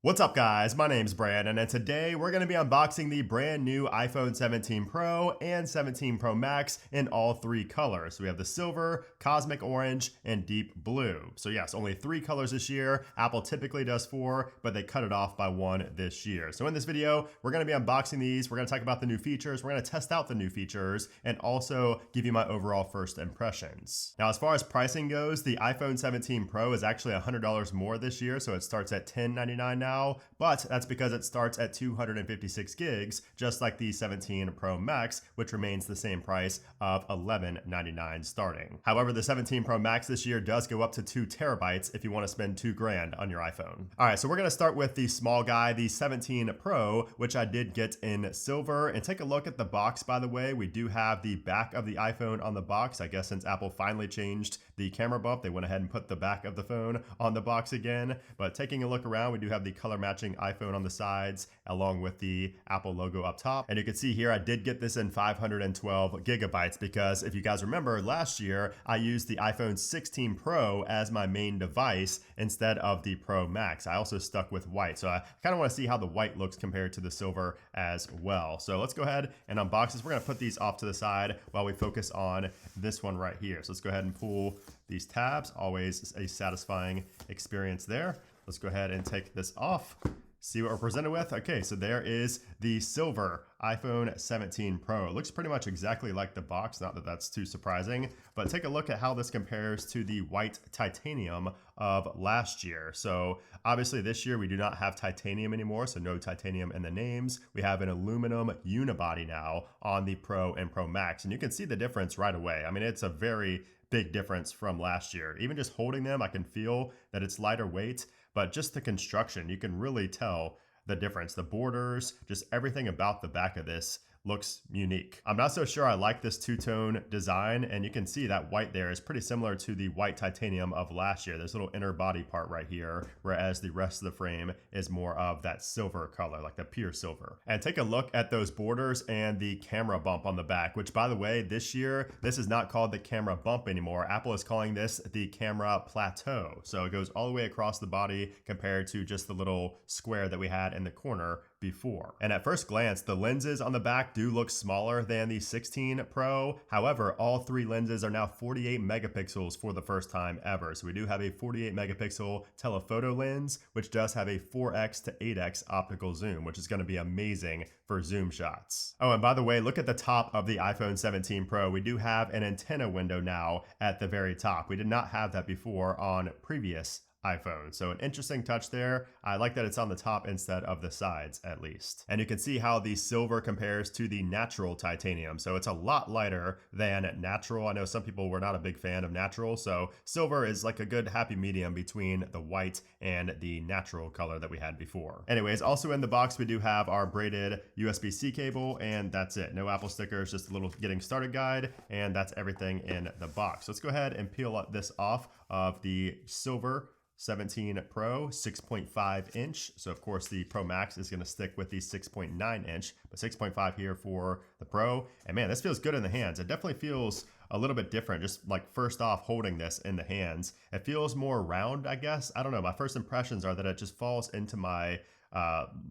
What's up guys, my name's Brandon and today we're going to be unboxing the brand new iPhone 17 Pro and 17 Pro Max in all three colors. We have the silver, cosmic orange, and deep blue. So yes, only three colors this year. Apple typically does four, but they cut it off by one this year. So in this video, we're going to be unboxing these. We're going to talk about the new features. We're going to test out the new features and also give you my overall first impressions. Now, as far as pricing goes, the iPhone 17 Pro is actually $100 more this year. So it starts at $1099 now. But that's because it starts at 256 gigs, just like the 17 Pro Max, which remains the same price of $1199 starting. However, the 17 Pro Max this year does go up to 2 terabytes if you want to spend $2,000 on your iPhone. All right, so we're going to start with the small guy, the 17 Pro, which I did get in silver. And take a look at the box, by the way. We do have the back of the iPhone on the box. I guess since Apple finally changed the camera bump, they went ahead and put the back of the phone on the box again. But taking a look around, we do have the color matching iPhone on the sides along with the Apple logo up top. And you can see here I did get this in 512 gigabytes because if you guys remember last year I used the iPhone 16 Pro as my main device instead of the Pro Max. I also stuck with white, so I kind of want to see how the white looks compared to the silver as well. So let's go ahead and unbox this. We're going to put these off to the side while we focus on this one right here. So let's go ahead and pull these tabs. Always a satisfying experience there. Let's go ahead and take this off, see what we're presented with. Okay, so there is the silver iPhone 17 Pro. It looks pretty much exactly like the box, not that that's too surprising, but take a look at how this compares to the white titanium of last year. So obviously this year we do not have titanium anymore, so no titanium in the names. We have an aluminum unibody now on the Pro and Pro Max, and you can see the difference right away. I mean, it's a very big difference from last year. Even just holding them, I can feel that it's lighter weight. But just the construction, you can really tell the difference. The borders, just everything about the back of this looks unique. I'm not so sure I like this two-tone design, and you can see that white there is pretty similar to the white titanium of last year. There's a little inner body part right here, whereas the rest of the frame is more of that silver color, like the pure silver. And take a look at those borders and the camera bump on the back, which by the way, this year, this is not called the camera bump anymore. Apple is calling this the camera plateau. So it goes all the way across the body compared to just the little square that we had in the corner before. And at first glance, the lenses on the back do look smaller than the 16 Pro. However, all three lenses are now 48 megapixels for the first time ever. So we do have a 48 megapixel telephoto lens, which does have a 4x to 8x optical zoom, which is going to be amazing for zoom shots. Oh, and by the way, look at the top of the iPhone 17 Pro. We do have an antenna window now at the very top. We did not have that before on previous iPhone. So an interesting touch there. I like that it's on the top instead of the sides at least. And you can see how the silver compares to the natural titanium. So it's a lot lighter than natural. I know some people were not a big fan of natural. So silver is like a good happy medium between the white and the natural color that we had before. Anyways, also in the box, we do have our braided USB-C cable, and that's it. No Apple stickers, just a little getting started guide. And that's everything in the box. So let's go ahead and peel this off of the silver 17 Pro 6.5 inch. So of course the Pro Max is going to stick with the 6.9 inch, but 6.5 here for the Pro. And man, this feels good in the hands. It definitely feels a little bit different, just like first off holding this in the hands. It feels more round, I guess. I don't know. My first impressions are that it just falls into my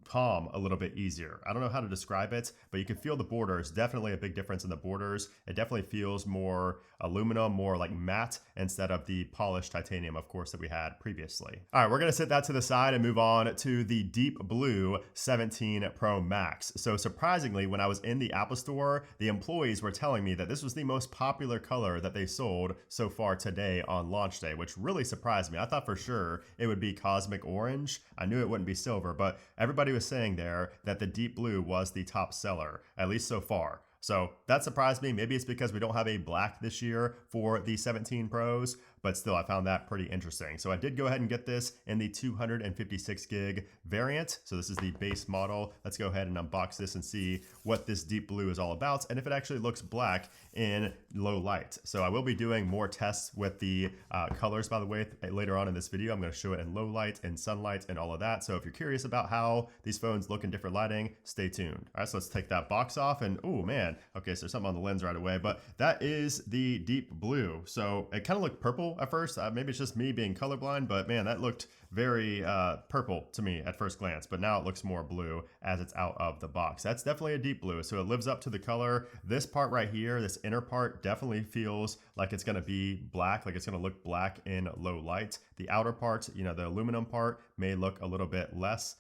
palm a little bit easier. I don't know how to describe it, but you can feel the borders. Definitely a big difference in the borders. It definitely feels more aluminum, more like matte instead of the polished titanium, of course, that we had previously. All right, we're going to set that to the side and move on to the deep blue 17 Pro Max. So surprisingly, when I was in the Apple Store, the employees were telling me that this was the most popular color that they sold so far today on launch day, which really surprised me. I thought for sure it would be cosmic orange. I knew it wouldn't be silver, but everybody was saying there that the deep blue was the top seller, at least so far. So that surprised me. Maybe it's because we don't have a black this year for the 17 Pros, but still I found that pretty interesting. So I did go ahead and get this in the 256 gig variant. So this is the base model. Let's go ahead and unbox this and see what this deep blue is all about and if it actually looks black in low light. So I will be doing more tests with the colors, by the way, later on in this video. I'm going to show it in low light and sunlight and all of that. So if you're curious about how these phones look in different lighting, stay tuned. All right, so let's take that box off and oh man, okay, so there's something on the lens right away, but that is the deep blue. So it kind of looked purple tell at first. Maybe it's just me being colorblind, but man, that looked very purple to me at first glance, but now it looks more blue as it's out of the box. That's definitely a deep blue, so it lives up to the color. This part right here, this inner part, definitely feels like it's gonna be black, like it's gonna look black in low light. The outer part, you know, the aluminum part may look a little bit less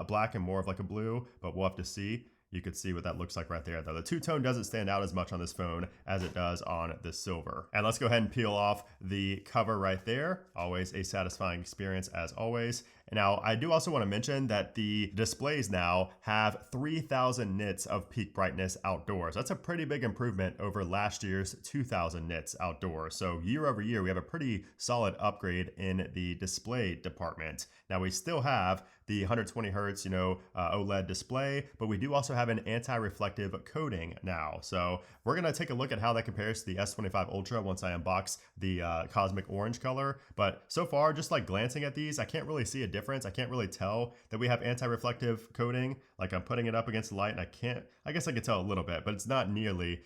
black and more of like a blue, but we'll have to see. You could see what that looks like right there, though. The two-tone doesn't stand out as much on this phone as it does on the silver. And let's go ahead and peel off the cover right there. Always a satisfying experience as always. Now, I do also want to mention that the displays now have 3000 nits of peak brightness outdoors. That's a pretty big improvement over last year's 2000 nits outdoors. So year over year, we have a pretty solid upgrade in the display department. Now, we still have the 120 hertz, OLED display, but we do also have an anti-reflective coating now. So we're gonna take a look at how that compares to the S25 Ultra once I unbox the cosmic orange color. But so far, just like glancing at these, I can't really see a difference. I can't really tell that we have anti-reflective coating. Like I'm putting it up against the light and I guess I can tell a little bit, but it's not nearly,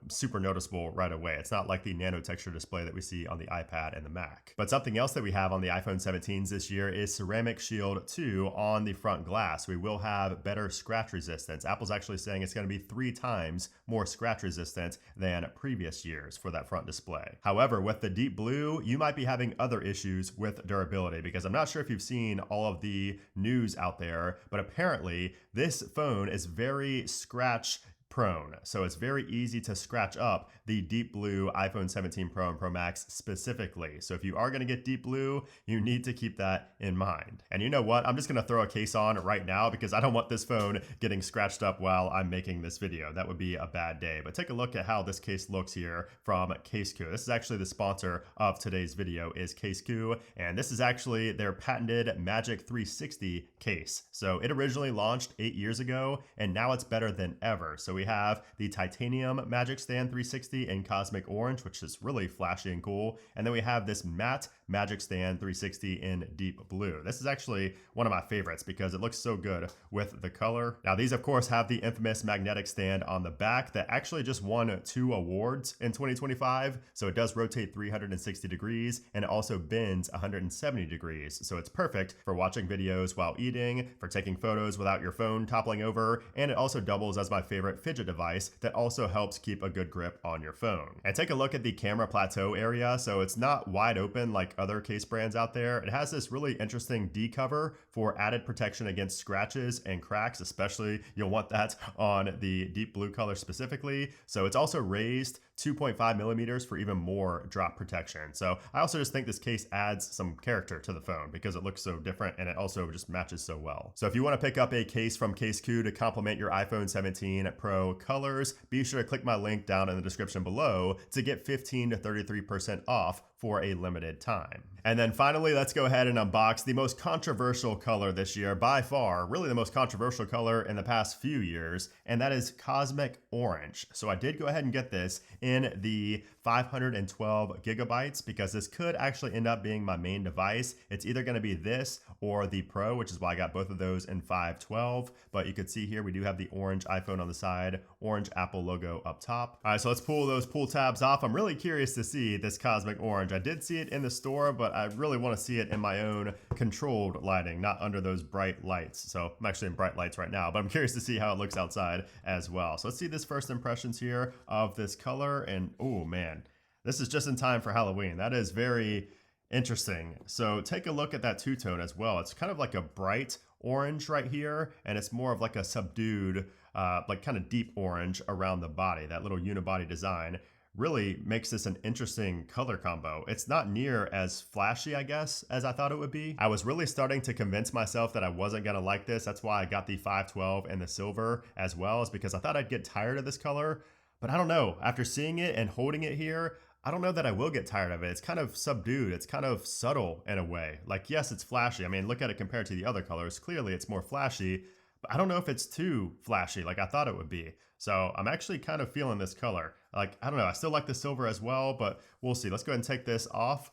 super noticeable right away. It's not like the nano texture display that we see on the iPad and the Mac. But something else that we have on the iPhone 17s this year is Ceramic Shield 2 on the front glass. We will have better scratch resistance. Apple's actually saying it's going to be 3 times more scratch resistant than previous years for that front display. However, with the deep blue, you might be having other issues with durability, because I'm not sure if you've seen all of the news out there, but apparently this phone is very scratch prone. So it's very easy to scratch up the deep blue iPhone 17 Pro and Pro Max specifically. So if you are going to get deep blue, you need to keep that in mind. And you know what? I'm just going to throw a case on right now because I don't want this phone getting scratched up while I'm making this video. That would be a bad day. But take a look at how this case looks here from Casekoo. This is actually the sponsor of today's video is Casekoo. And this is actually their patented Magic 360 case. So it originally launched 8 years ago and now it's better than ever. So we have the titanium Magic Stand 360 in cosmic orange, which is really flashy and cool. And then we have this matte Magic Stand 360 in deep blue. This is actually one of my favorites because it looks so good with the color. Now these of course have the infamous magnetic stand on the back that actually just won 2 awards in 2025. So it does rotate 360 degrees and it also bends 170 degrees. So it's perfect for watching videos while eating, for taking photos without your phone toppling over, and it also doubles as my favorite fidget device that also helps keep a good grip on your phone. And take a look at the camera plateau area. So it's not wide open like other case brands out there. It has this really interesting D cover for added protection against scratches and cracks, especially you'll want that on the deep blue color specifically. So it's also raised 2.5 millimeters for even more drop protection. So I also just think this case adds some character to the phone because it looks so different and it also just matches so well. So if you want to pick up a case from Casekoo to complement your iPhone 17 Pro colors, be sure to click my link down in the description below to get 15 to 33% off for a limited time. And then finally, let's go ahead and unbox the most controversial color this year, by far, really the most controversial color in the past few years, and that is cosmic orange. So I did go ahead and get this in the 512 gigabytes because this could actually end up being my main device. It's either going to be this or the Pro, which is why I got both of those in 512. But you can see here we do have the orange iPhone on the side, orange Apple logo up top. All right, so let's pull those pull tabs off. I'm really curious to see this cosmic orange. I did see it in the store, but I really want to see it in my own controlled lighting, not under those bright lights. So I'm actually in bright lights right now, but I'm curious to see how it looks outside as well. So let's see this first impressions here of this color. And oh man, this is just in time for Halloween. That is very interesting. So take a look at that two-tone as well. It's kind of like a bright orange right here, and it's more of like a subdued, like kind of deep orange around the body. That little unibody design really makes this an interesting color combo. It's not near as flashy, I guess, as I thought it would be. I was really starting to convince myself that I wasn't gonna like this. That's why I got the 512 and the silver as well, is because I thought I'd get tired of this color. But I don't know, after seeing it and holding it here, I don't know that I will get tired of it. It's kind of subdued. It's kind of subtle in a way. Like, yes, it's flashy. I mean, look at it compared to the other colors. Clearly, it's more flashy, but I don't know if it's too flashy like I thought it would be. So I'm actually kind of feeling this color. Like, I don't know. I still like the silver as well, but we'll see. Let's go ahead and take this off.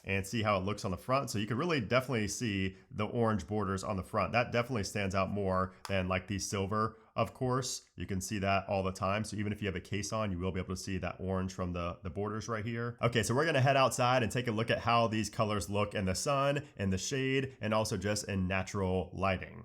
and see how it looks on the front. So you can really definitely see the orange borders on the front. That definitely stands out more than like the silver. Of course, you can see that all the time. So even if you have a case on, you will be able to see that orange from the borders right here. Okay, so we're gonna head outside and take a look at how these colors look in the sun, in the shade, and also just in natural lighting.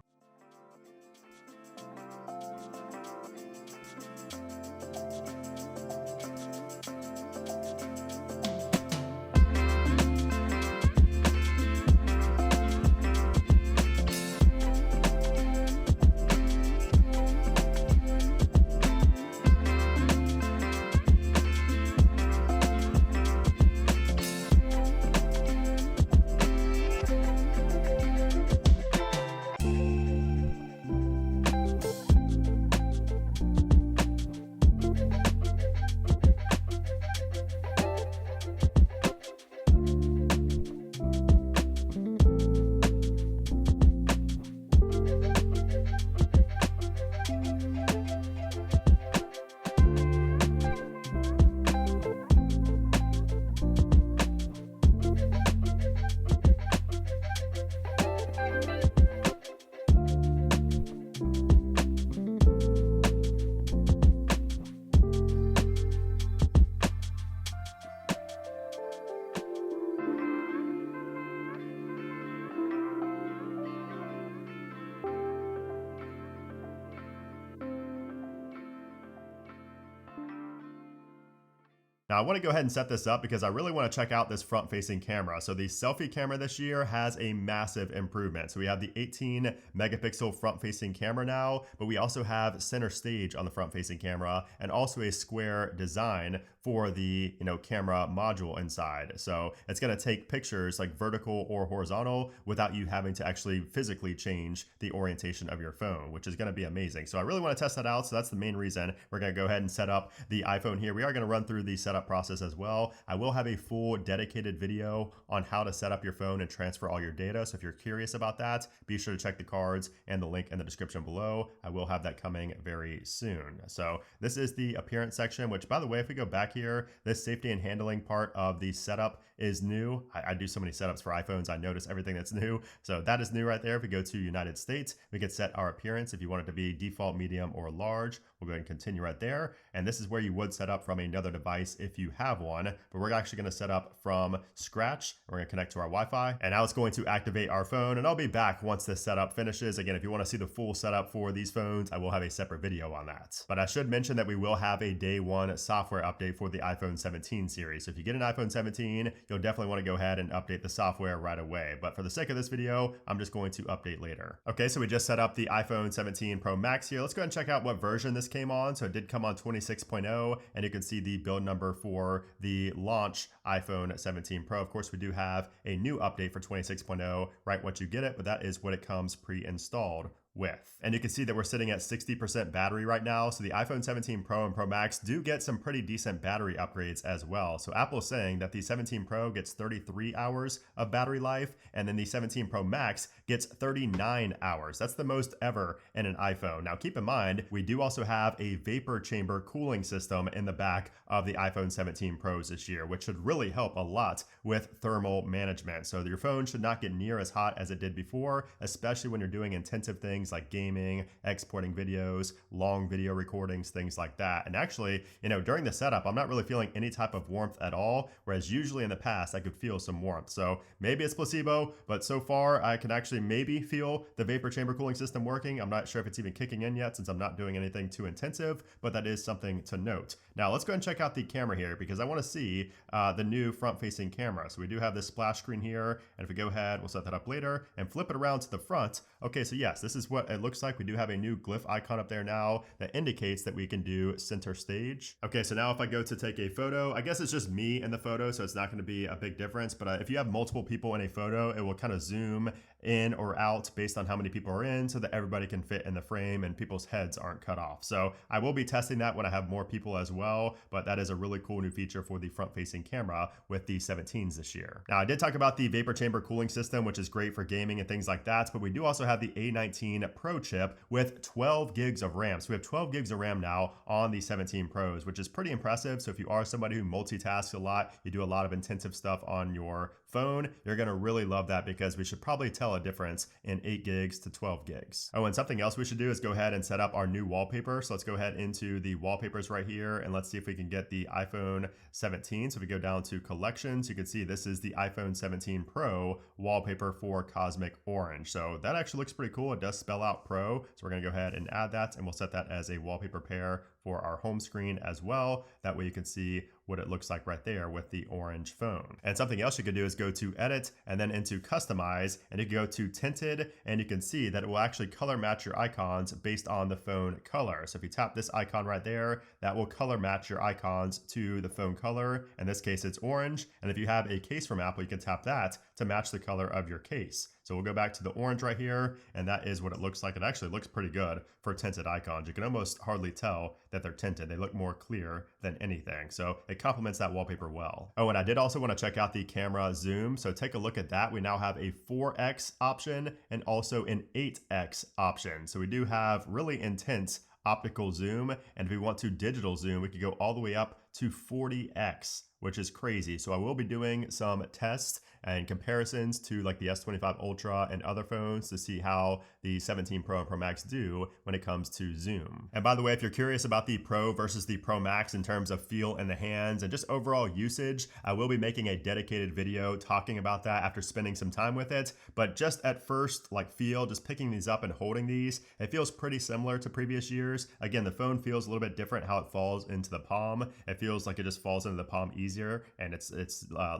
Now I want to go ahead and set this up because I really want to check out this front-facing camera. So the Selfie camera this year has a massive improvement. So we have the 18 megapixel front-facing camera now, but we also have center stage on the front-facing camera and also a square design for the camera module inside. So it's going to take pictures like vertical or horizontal without you having to actually physically change the orientation of your phone, which is going to be amazing. So I really want to test that out. So that's the main reason we're going to go ahead and set up the iPhone here. We are going to run through the setup process as well. I will have a full dedicated video on how to set up your phone and transfer all your data. So if you're curious about that, be sure to check the cards and the link in the description below. I will have that coming very soon. So this is the appearance section, which by the way, if we go back here, this safety and handling part of the setup is new. I do so many setups for iPhones. I notice everything that's new. So that is new right there. If we go to United States, we can set our appearance. If you want it to be default, medium, or large, we'll go ahead and continue right there. And this is where you would set up from another device if you have one, but we're actually going to set up from scratch. We're going to connect to our Wi-Fi, and now it's going to activate our phone, and I'll be back once this setup finishes. Again, if you want to see the full setup for these phones, I will have a separate video on that. But I should mention that we will have a day one software update for the iPhone 17 series. So if you get an iPhone 17, you'll definitely want to go ahead and update the software right away. But for the sake of this video, I'm just going to update later. Okay, so we just set up the iPhone 17 Pro Max here. Let's go ahead and check out what version this came on. So it did come on 26.0, and you can see the build number for the launch iPhone 17 Pro. Of course, we do have a new update for 26.0 right once you get it, but that is what it comes pre-installed with. And you can see that we're sitting at 60% battery right now. So the iPhone 17 Pro and Pro Max do get some pretty decent battery upgrades as well. So Apple is saying that the 17 Pro gets 33 hours of battery life, and then the 17 Pro Max gets 39 hours. That's the most ever in an iPhone. Now keep in mind, we do also have a vapor chamber cooling system in the back of the iPhone 17 Pros this year, which should really help a lot with thermal management. So your phone should not get near as hot as it did before, especially when you're doing intensive things like gaming, exporting videos, long video recordings, things like that. And actually, during the setup, I'm not really feeling any type of warmth at all, whereas usually in the past, I could feel some warmth. So maybe it's placebo, but so far I can actually maybe feel the vapor chamber cooling system working. I'm not sure if it's even kicking in yet since I'm not doing anything too intensive, but that is something to note. Now let's go ahead and check out the camera here because I want to see the new front-facing camera. So we do have this splash screen here, and if we go ahead, we'll set that up later and flip it around to the front. Okay, so yes, this is what it looks like. We do have a new glyph icon up there now that indicates that we can do center stage. Okay, so now if I go to take a photo, I guess it's just me in the photo, so it's not going to be a big difference. But if you have multiple people in a photo, it will kind of zoom in or out based on how many people are in so that everybody can fit in the frame and people's heads aren't cut off. So I will be testing that when I have more people as well, but that is a really cool new feature for the front-facing camera with the 17s this year. Now I did talk about the vapor chamber cooling system, which is great for gaming and things like that, but we do also have the A19 17 Pro chip with 12 gigs of RAM. So we have 12 gigs of RAM now on the 17 Pros, which is pretty impressive. So if you are somebody who multitasks a lot, you do a lot of intensive stuff on your phone, you're gonna really love that because we should probably tell a difference in 8 gigs to 12 gigs. Oh, and something else we should do is go ahead and set up our new wallpaper. So let's go ahead into the wallpapers right here and let's see if we can get the iPhone 17. So if we go down to collections, you can see this is the iPhone 17 Pro wallpaper for Cosmic Orange. So that actually looks pretty cool. It does spell out Pro. So we're gonna go ahead and add that and we'll set that as a wallpaper pair for our home screen as well. That way you can see what it looks like right there with the orange phone. And something else you could do is go to edit and then into customize, and you can go to tinted, and you can see that it will actually color match your icons based on the phone color. So if you tap this icon right there, that will color match your icons to the phone color. In this case, it's orange. And if you have a case from Apple, you can tap that to match the color of your case. So we'll go back to the orange right here, and that is what it looks like. It actually looks pretty good for tinted icons. You can almost hardly tell that they're tinted. They look more clear than anything. So it complements that wallpaper well. Oh, and I did also want to check out the camera zoom. So take a look at that. We now have a 4x option and also an 8x option. So we do have really intense optical zoom. And if we want to digital zoom, we could go all the way up to 40x, which is crazy. So I will be doing some tests and comparisons to like the S25 Ultra and other phones to see how the 17 Pro and Pro Max do when it comes to zoom. And by the way, if you're curious about the Pro versus the Pro Max in terms of feel in the hands and just overall usage, I will be making a dedicated video talking about that after spending some time with it. But just at first, like feel, just picking these up and holding these, it feels pretty similar to previous years. Again, the phone feels a little bit different how it falls into the palm. It feels like it just falls into the palm easier, and it's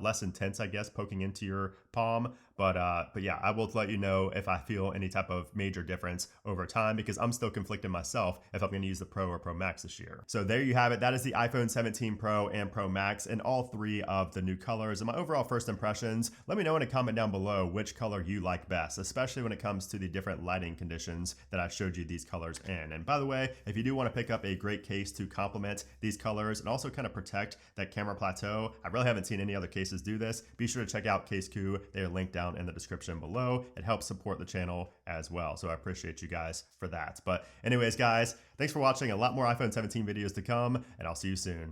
less intense, I guess, poking into your palm. But yeah, I will let you know if I feel any type of major difference over time, because I'm still conflicted myself if I'm going to use the Pro or Pro Max this year. So there you have it. That is the iPhone 17 Pro and Pro Max in all 3 of the new colors. And my overall first impressions, let me know in a comment down below which color you like best, especially when it comes to the different lighting conditions that I showed you these colors in. And by the way, if you do want to pick up a great case to complement these colors and also kind of protect that camera plateau, I really haven't seen any other cases do this. Be sure to check out Casekoo. They are linked down in the description below. It helps support the channel as well. So I appreciate you guys for that. But anyways, guys, thanks for watching. A lot more iPhone 17 videos to come, and I'll see you soon.